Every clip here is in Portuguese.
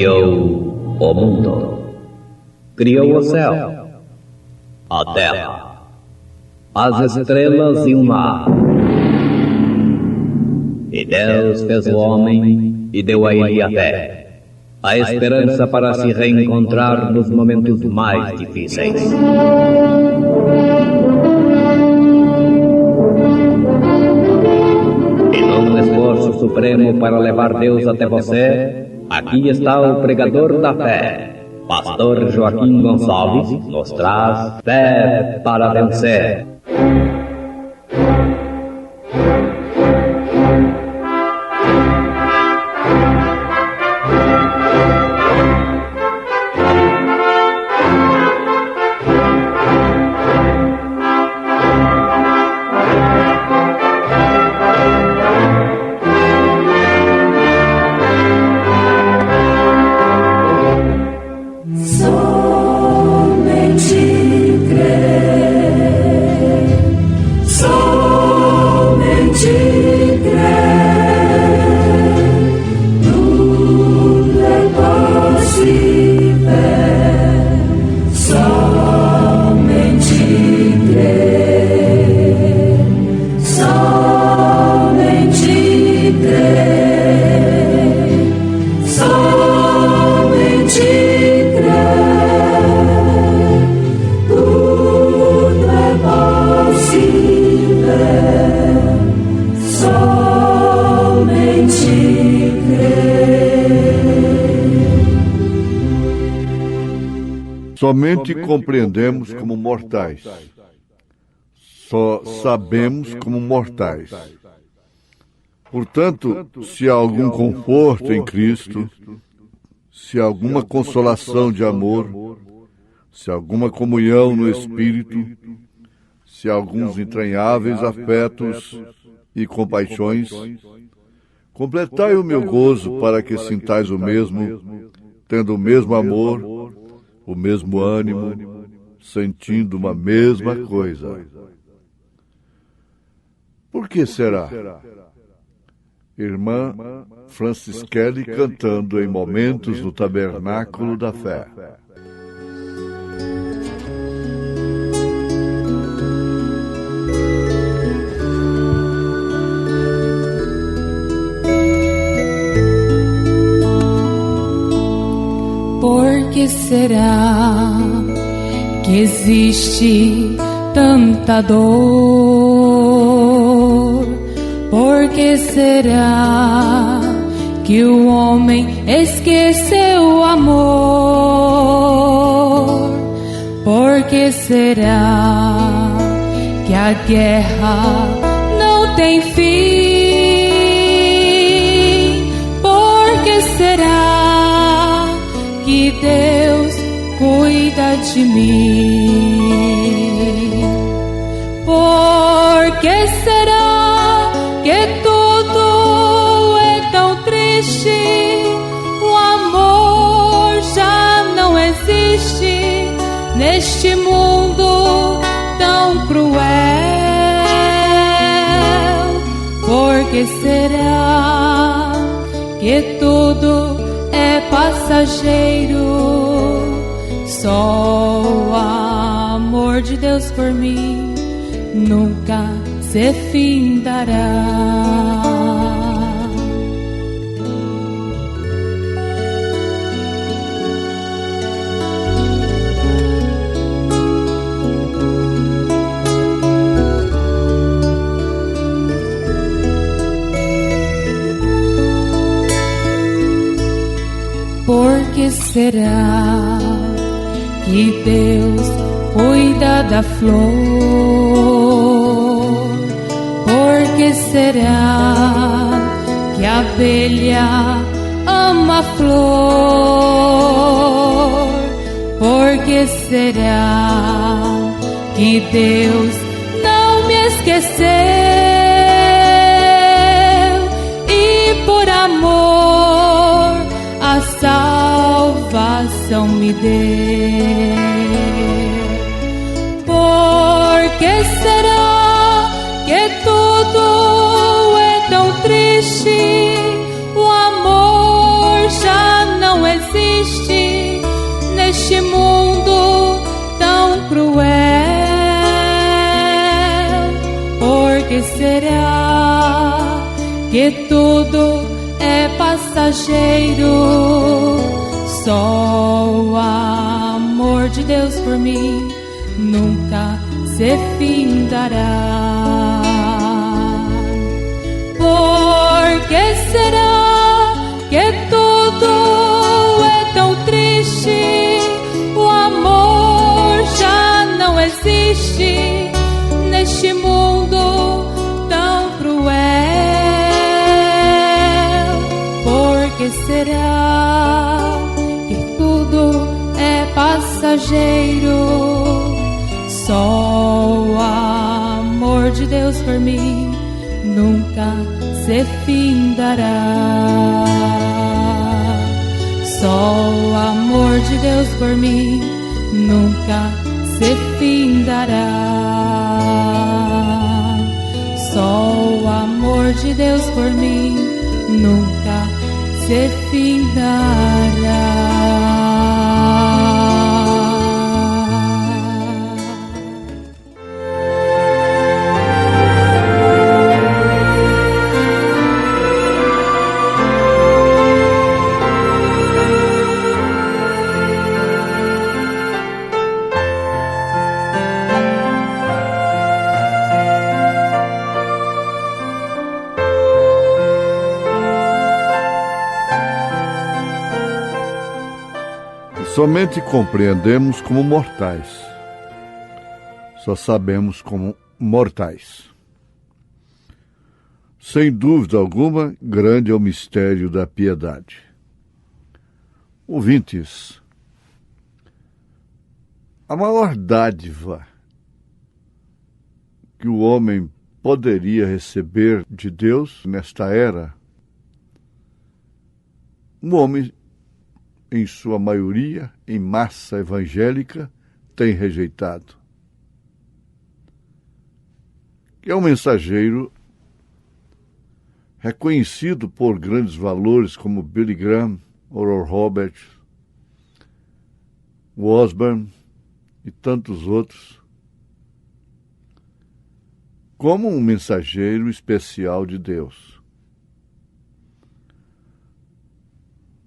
criou o mundo, criou o céu, a terra, as estrelas e o mar. E Deus fez o homem e deu a ele a fé, a esperança para se reencontrar nos momentos mais difíceis. E num esforço supremo para levar Deus até você, aqui está o pregador da fé, Pastor Joaquim Gonçalves, nos traz fé para vencer. Somente compreendemos como mortais. Só sabemos como mortais. Portanto, se há algum conforto em Cristo, se há alguma consolação de amor, se há alguma comunhão no Espírito, se há alguns entranháveis afetos e compaixões, completai o meu gozo para que sintais o mesmo, tendo o mesmo amor, o mesmo ânimo, sentindo uma mesma coisa. Por que será? Irmã Francisquele cantando em Momentos no Tabernáculo da Fé. Por que será que existe tanta dor? Por que será que o homem esqueceu o amor? Por que será que a guerra não tem fim? Por que será que Deus cuida de mim? Por que será que tudo é tão triste? O amor já não existe neste mundo tão cruel. Por que será que tudo é passageiro? Só o amor de Deus por mim nunca se findará. Por que será que Deus cuida da flor? Por que será que a abelha ama a flor? Por que será que Deus não me esqueceu e por amor a salvação me deu? Por que será que tudo é tão triste? O amor já não existe triste neste mundo tão cruel. Por que será que tudo é passageiro? Só o amor de Deus por mim nunca se findará. Por que será que tudo é tão triste? O amor já não existe neste mundo tão cruel. Por que será que tudo é passageiro? Só o amor de Deus por mim nunca se findará. Só o amor de Deus por mim nunca se findará. Só o amor de Deus por mim nunca se findará. Somente compreendemos como mortais. Só sabemos como mortais. Sem dúvida alguma, grande é o mistério da piedade. Ouvintes, a maior dádiva que o homem poderia receber de Deus nesta era, o homem, em sua maioria, em massa evangélica, tem rejeitado. Que é um mensageiro reconhecido por grandes valores como Billy Graham, Oral Roberts, Osborne e tantos outros, como um mensageiro especial de Deus.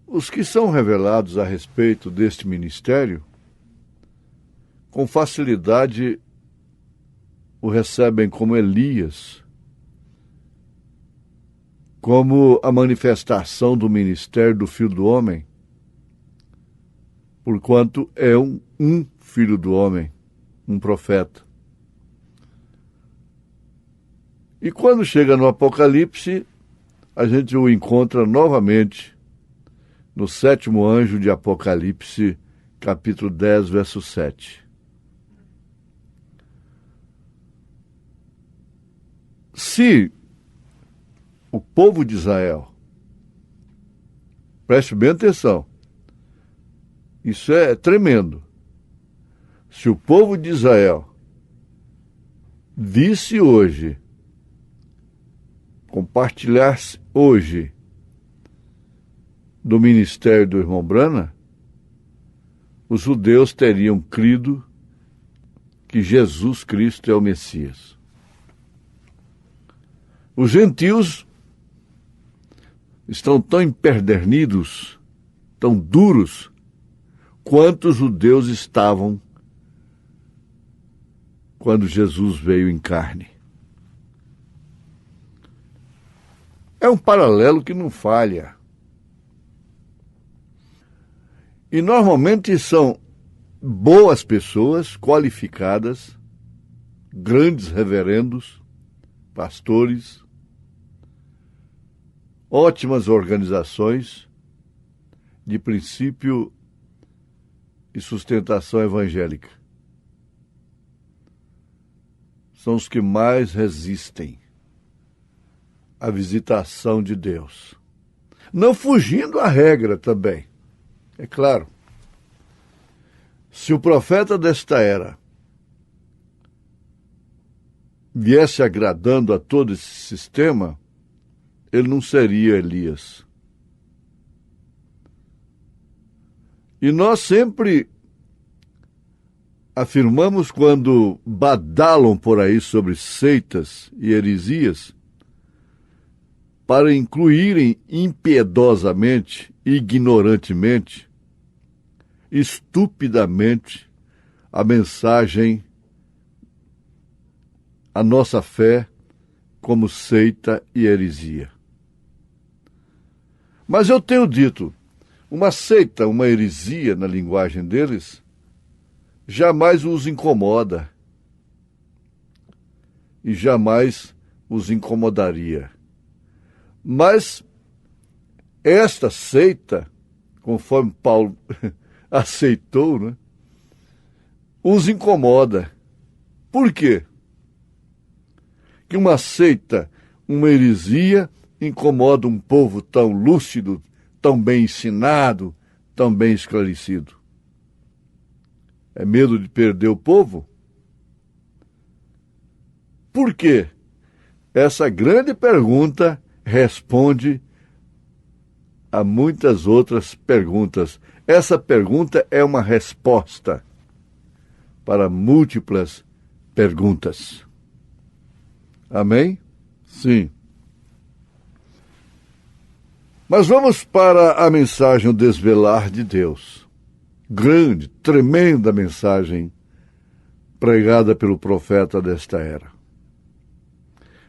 Os que são revelados a respeito deste ministério, com facilidade o recebem como Elias, como a manifestação do ministério do Filho do Homem, porquanto é um Filho do Homem, um profeta. E quando chega no Apocalipse, a gente o encontra novamente no 7º anjo de Apocalipse, capítulo 10, verso 7. Se o povo de Israel, preste bem atenção, isso é tremendo, se o povo de Israel visse hoje, compartilhasse hoje do ministério do irmão Branham, os judeus teriam crido que Jesus Cristo é o Messias. Os gentios estão tão empedernidos, tão duros, quanto os judeus estavam quando Jesus veio em carne. É um paralelo que não falha. E normalmente são boas pessoas, qualificadas, grandes reverendos, pastores, ótimas organizações de princípio e sustentação evangélica. São os que mais resistem à visitação de Deus. Não fugindo à regra também. É claro, se o profeta desta era viesse agradando a todo esse sistema, ele não seria Elias. E nós sempre afirmamos, quando badalam por aí sobre seitas e heresias, para incluírem impiedosamente, ignorantemente, estupidamente a mensagem, a nossa fé, como seita e heresia. Mas eu tenho dito, uma seita, uma heresia, na linguagem deles, jamais os incomoda e jamais os incomodaria. Mas esta seita, conforme Paulo aceitou, né, os incomoda. Por quê? Que uma seita, uma heresia, incomoda um povo tão lúcido, tão bem ensinado, tão bem esclarecido? É medo de perder o povo? Por quê? Essa grande pergunta responde a muitas outras perguntas. Essa pergunta é uma resposta para múltiplas perguntas. Amém? Sim. Mas vamos para a mensagem, o desvelar de Deus. Grande, tremenda mensagem pregada pelo profeta desta era.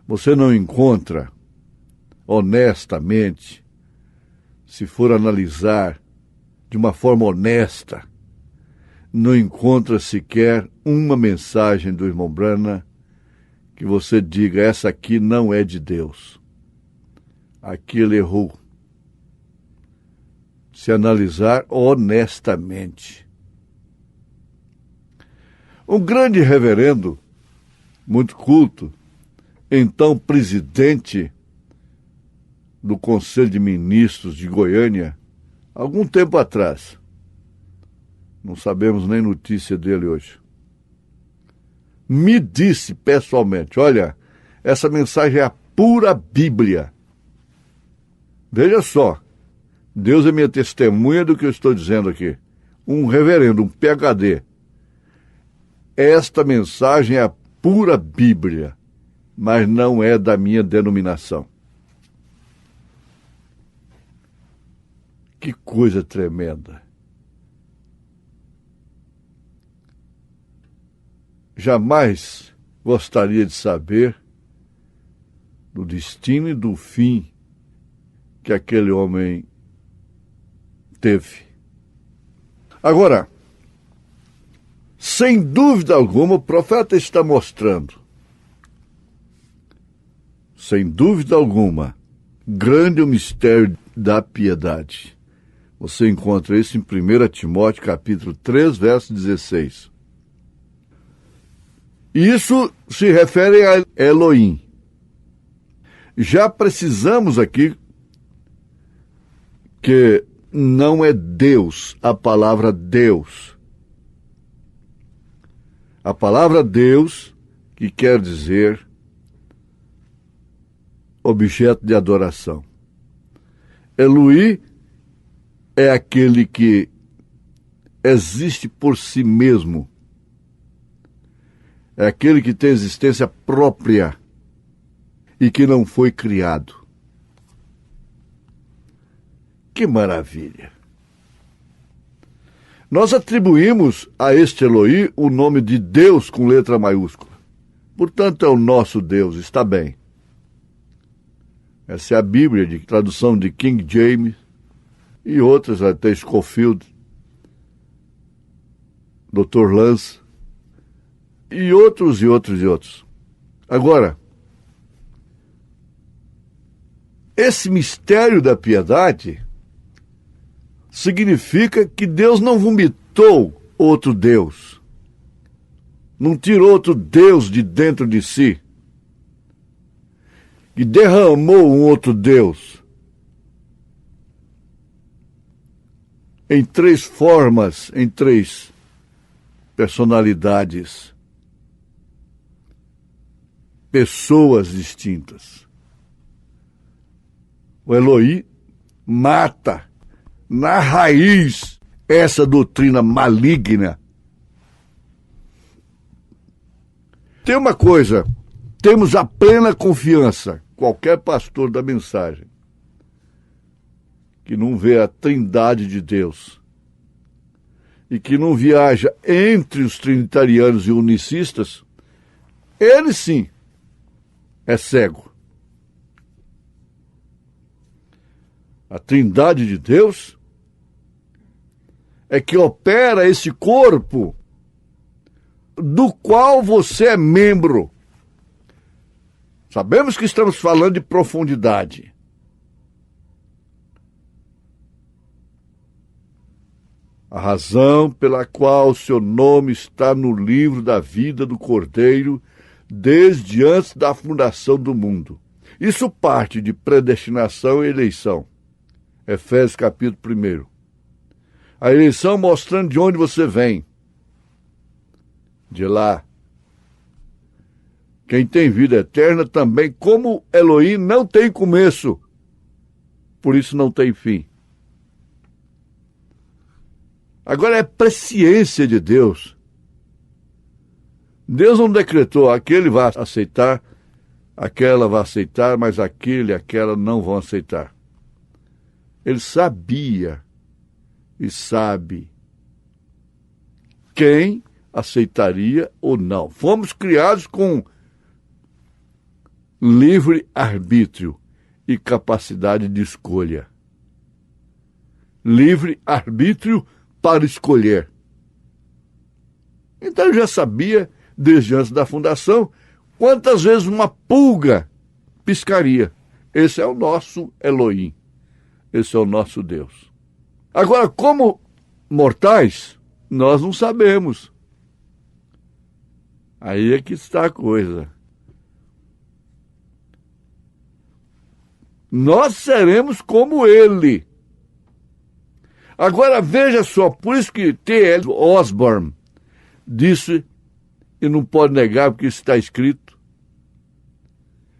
Você não encontra, honestamente, se for analisar de uma forma honesta, não encontra sequer uma mensagem do irmão Branham que você diga, essa aqui não é de Deus. Aqui ele errou. Se analisar honestamente. Um grande reverendo, muito culto, então presidente do Conselho de Ministros de Goiânia, algum tempo atrás, não sabemos nem notícia dele hoje, me disse pessoalmente, olha, essa mensagem é a pura Bíblia. Veja só, Deus é minha testemunha do que eu estou dizendo aqui. Um reverendo, um PhD. Esta mensagem é a pura Bíblia, mas não é da minha denominação. Que coisa tremenda. Jamais gostaria de saber do destino e do fim que aquele homem teve. Agora, sem dúvida alguma, o profeta está mostrando, sem dúvida alguma, grande o mistério da piedade. Você encontra isso em 1 Timóteo, capítulo 3, verso 16. Isso se refere a Elohim. Já precisamos aqui que não é Deus, a palavra Deus. A palavra Deus, que quer dizer objeto de adoração. Elohim é aquele que existe por si mesmo. É aquele que tem existência própria e que não foi criado. Que maravilha! Nós atribuímos a este Elohim o nome de Deus com letra maiúscula. Portanto, é o nosso Deus, está bem. Essa é a Bíblia, de tradução de King James e outras, até Scofield, Dr. Lance, e outros, e outros, e outros. Agora, esse mistério da piedade significa que Deus não vomitou outro Deus, não tirou outro Deus de dentro de si, e derramou um outro Deus em três formas, em três personalidades, pessoas distintas. O Elohim mata na raiz essa doutrina maligna. Tem uma coisa, temos a plena confiança, qualquer pastor da mensagem, que não vê a trindade de Deus e que não viaja entre os trinitarianos e unicistas, ele sim é cego. A trindade de Deus é que opera esse corpo do qual você é membro. Sabemos que estamos falando de profundidade. A razão pela qual o seu nome está no livro da vida do Cordeiro desde antes da fundação do mundo. Isso parte de predestinação e eleição. Efésios capítulo 1. A eleição mostrando de onde você vem. De lá. Quem tem vida eterna também, como Elohim, não tem começo. Por isso não tem fim. Agora é presciência de Deus. Deus não decretou, aquele vai aceitar, aquela vai aceitar, mas aquele e aquela não vão aceitar. Ele sabia e sabe quem aceitaria ou não. Fomos criados com livre arbítrio e capacidade de escolha. Livre arbítrio para escolher. Então eu já sabia, desde antes da fundação, quantas vezes uma pulga piscaria. Esse é o nosso Elohim. Esse é o nosso Deus. Agora, como mortais, nós não sabemos. Aí é que está a coisa. Nós seremos como ele. Agora, veja só, por isso que T.L. Osborne disse, e não pode negar porque isso está escrito,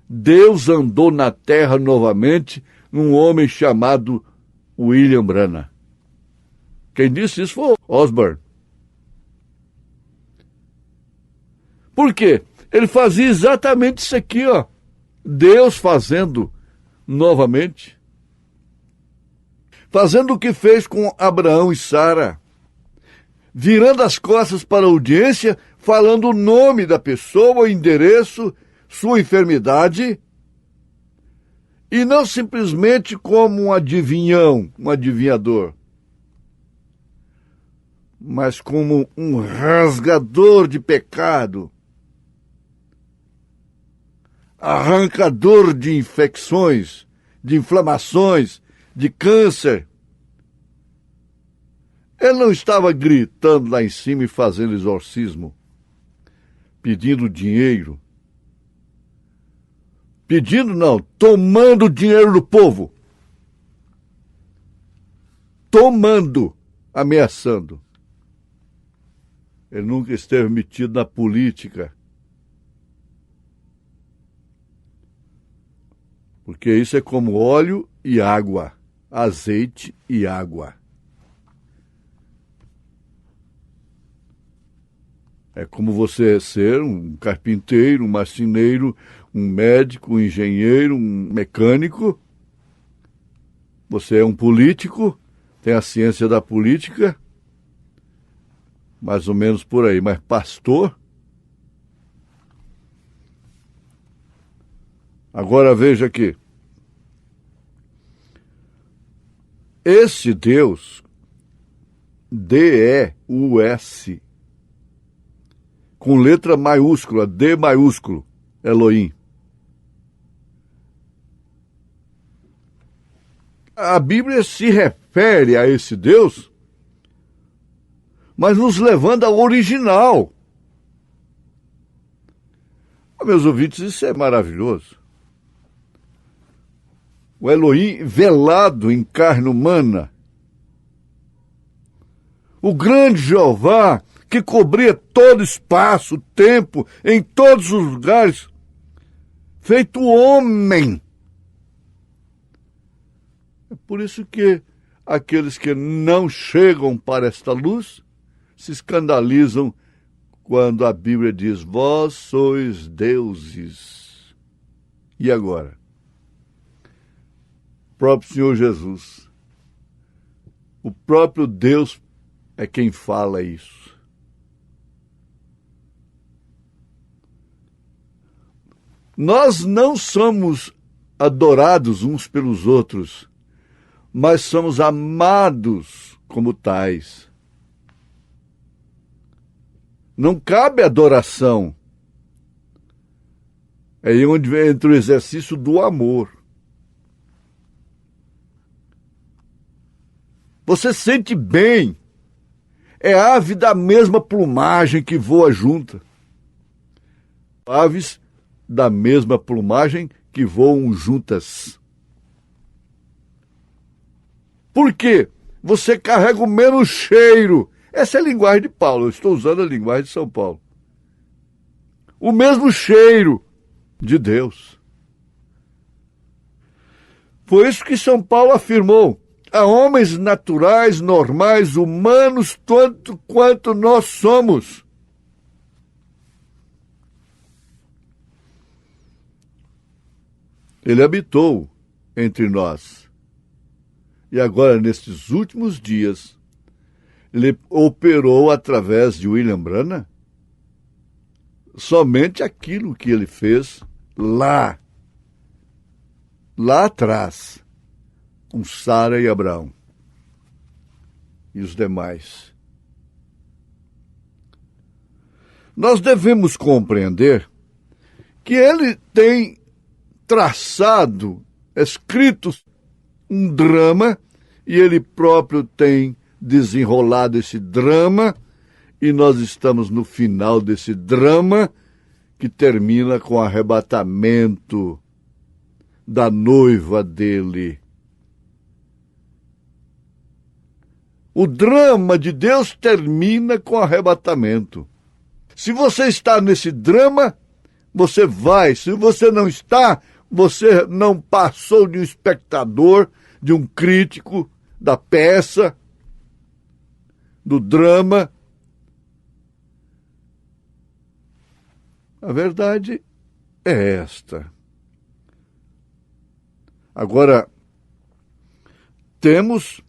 Deus andou na terra novamente num homem chamado William Branham. Quem disse isso foi Osborne. Por quê? Ele fazia exatamente isso aqui, ó. Deus fazendo novamente. Fazendo o que fez com Abraão e Sara. Virando as costas para a audiência, falando o nome da pessoa, o endereço, sua enfermidade. E não simplesmente como um adivinhão, um adivinhador, mas como um rasgador de pecado, arrancador de infecções, de inflamações, de câncer. Ele não estava gritando lá em cima e fazendo exorcismo, pedindo dinheiro. Pedindo não, tomando o dinheiro do povo. Tomando, ameaçando. Ele nunca esteve metido na política. Porque isso é como óleo e água, azeite e água. É como você ser um carpinteiro, um marceneiro, um médico, um engenheiro, um mecânico. Você é um político, tem a ciência da política, mais ou menos por aí, mas pastor? Agora veja aqui. Esse Deus, D-E-U-S, com letra maiúscula, D maiúsculo, Elohim. A Bíblia se refere a esse Deus, mas nos levando ao original. Meus ouvintes, isso é maravilhoso. O Elohim velado em carne humana. O grande Jeová que cobria todo espaço, tempo, em todos os lugares, feito homem. É por isso que aqueles que não chegam para esta luz se escandalizam quando a Bíblia diz: vós sois deuses. E agora? O próprio Senhor Jesus, o próprio Deus é quem fala isso. Nós não somos adorados uns pelos outros, mas somos amados como tais. Não cabe adoração. É aí onde entra o exercício do amor. Você sente bem. É ave da mesma plumagem que voa junta. Aves da mesma plumagem que voam juntas. Por quê? Você carrega o mesmo cheiro. Essa é a linguagem de Paulo, eu estou usando a linguagem de São Paulo. O mesmo cheiro de Deus. Foi isso que São Paulo afirmou. Há homens naturais, normais, humanos, tanto quanto nós somos. Ele habitou entre nós. E agora, nestes últimos dias, ele operou através de William Branham somente aquilo que ele fez lá atrás, com Sara e Abraão e os demais. Nós devemos compreender que ele tem traçado, escrito um drama, e ele próprio tem desenrolado esse drama, e nós estamos no final desse drama, que termina com o arrebatamento da noiva dele. O drama de Deus termina com o arrebatamento. Se você está nesse drama, você vai. Se você não está, você não passou de um espectador, de um crítico da peça, do drama. A verdade é esta. Agora, temos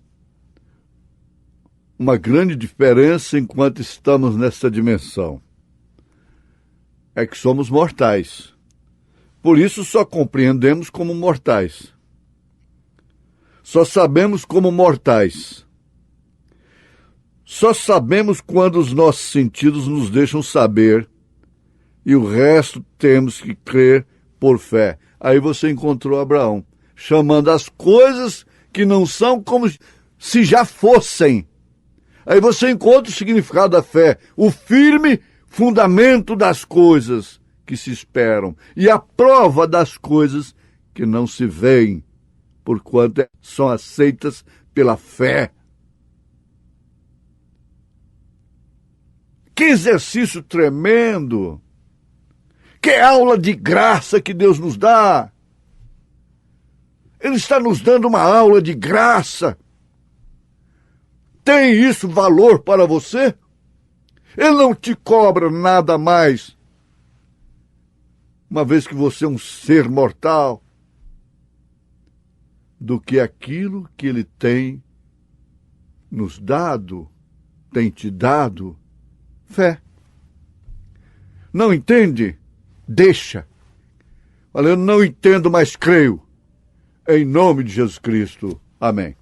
uma grande diferença enquanto estamos nessa dimensão. É que somos mortais. Por isso só compreendemos como mortais. Só sabemos como mortais. Só sabemos quando os nossos sentidos nos deixam saber, e o resto temos que crer por fé. Aí você encontrou Abraão, chamando as coisas que não são como se já fossem. Aí você encontra o significado da fé, o firme fundamento das coisas que se esperam e a prova das coisas que não se veem, porquanto são aceitas pela fé. Que exercício tremendo! Que aula de graça que Deus nos dá! Ele está nos dando uma aula de graça. Tem isso valor para você? Ele não te cobra nada mais, uma vez que você é um ser mortal, do que aquilo que ele tem nos dado, tem te dado, fé. Não entende? Deixa. Olha, eu não entendo, mas creio. Em nome de Jesus Cristo. Amém.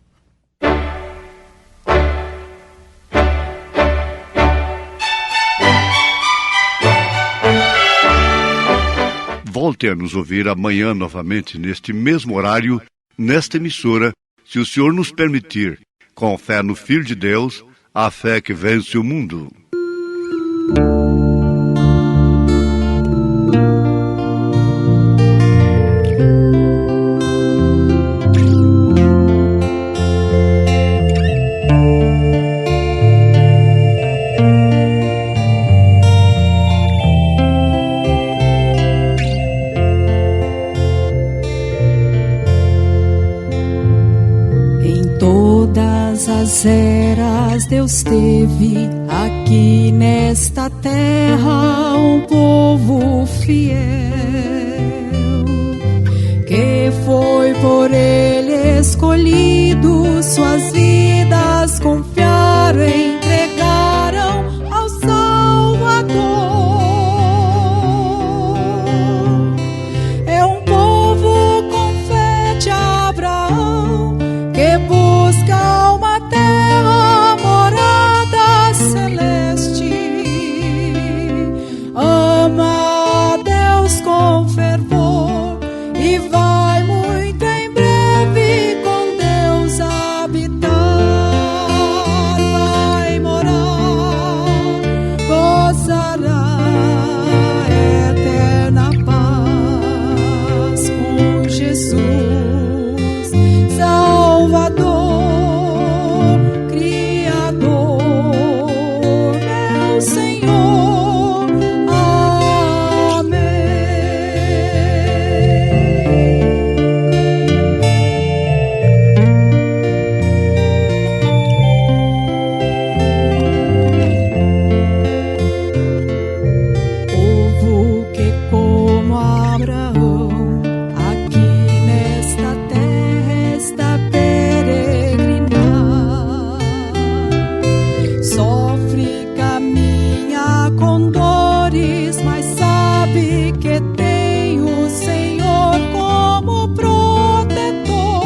Volte a nos ouvir amanhã novamente, neste mesmo horário, nesta emissora, se o Senhor nos permitir, com fé no Filho de Deus, a fé que vence o mundo. Em toda Mas Deus teve aqui nesta terra um povo fiel, que foi por Ele escolhido, suas vidas confiaram, entregaram ao Salvador. É um povo com fé de Abraão, que busca uma terra, morada celeste. Ama a Deus com fervor e vai muito em breve com Deus habitar. Vai morar, gozará eterna paz com Jesus, Salvador, Criador, meu Senhor. Amém. Povo que, como Abraão, aqui nesta terra está peregrinar, sofre, caminha com dores, mas sabe que tem o Senhor como protetor,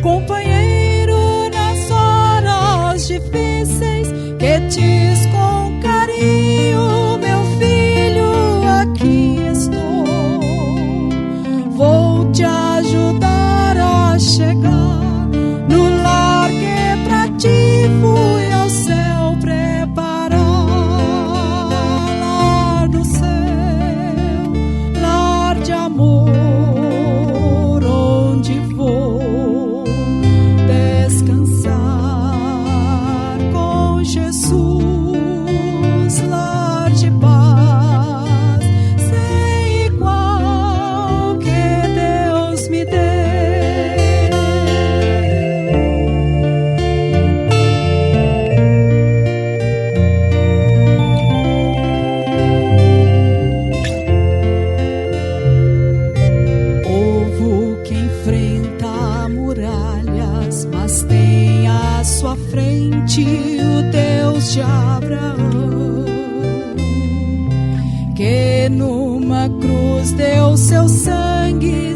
companheiro nas horas difíceis, que diz com carinho: meu filho, aqui estou, vou te ajudar a chegar no lar que pra ti fui ao céu preparar. Lar do céu, lar de amor, onde vou descansar com Jesus, lar de paz sem igual que Deus me deu. Povo que enfrenta muralhas, mas tem à sua frente o Deus de Abraão, que numa cruz deu seu sangue,